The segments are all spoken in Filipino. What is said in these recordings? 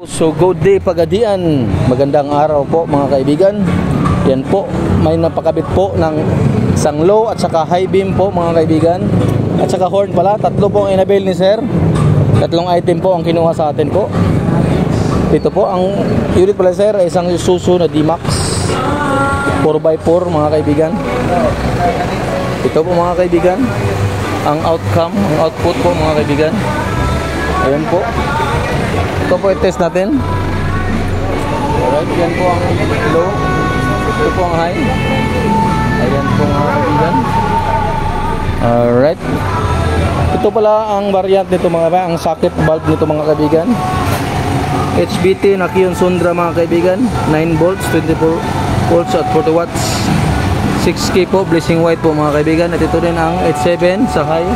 So good day Pagadian, magandang araw po mga kaibigan. Yan po, may napakabit po ng isang low at saka high beam po mga kaibigan. At saka horn pala, tatlo po ang inabil ni sir. Tatlong item po ang kinuha sa atin po. Ito po, ang unit pala sir ay isang Isuzu na D-Max 4x4 mga kaibigan. Ito po mga kaibigan, ang outcome, ang output po mga kaibigan. Ayan po. Ito po i-test natin. Alright, yan po ang low. Ito po ang high. Ayan po mga kaibigan. Alright. Ito pala ang variant nito mga kaibigan, ang socket valve nito mga kaibigan. HBT na Kion Sondra mga kaibigan. 9 volts, 24 volts at 40 watts. 6K po, blazing white po mga kaibigan. At ito din ang H7 sa high.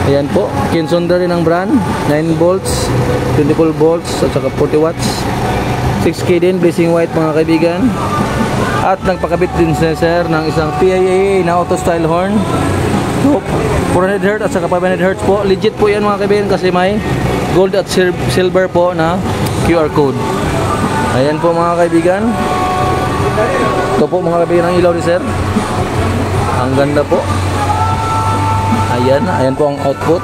Ayan po, Kion Sondra rin ang brand. 9 volts, 24 volts at saka 40 watts. 6K din, blazing white mga kaibigan. At nagpakabit din sir ng isang PIA na auto style horn. 400Hz at saka 500Hz po. Legit po yan mga kaibigan kasi may gold at silver po na QR code. Ayan po mga kaibigan. Ito po mga kaibigan ang ilaw ni sir. Ang ganda po. Ayan, ayan po ang output.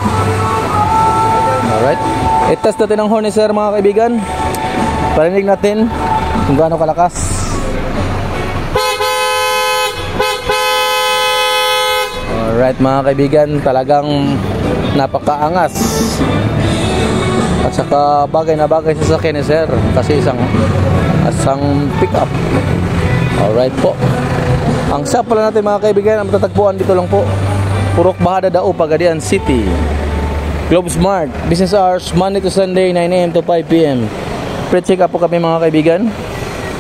Alright. I-test natin ang horn ni sir mga kaibigan. Parinig natin kung gaano kalakas. Alright mga kaibigan, talagang napakaangas. At saka bagay na bagay sa sakyan ni sir kasi isang pick up. Alright po. Ang shop pala natin mga kaibigan, ang matatagpuan dito lang po, Purok Bahada Dao, Pagadian City. Globe Smart, business hours Monday to Sunday 9 AM to 5 PM. Pre-check up po kami mga kaibigan.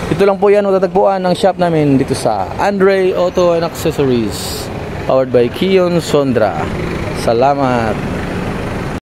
Ito lang po yan matatagpuan ng shop namin dito sa Andre Auto and Accessories, powered by Kion Sondra. Salamat.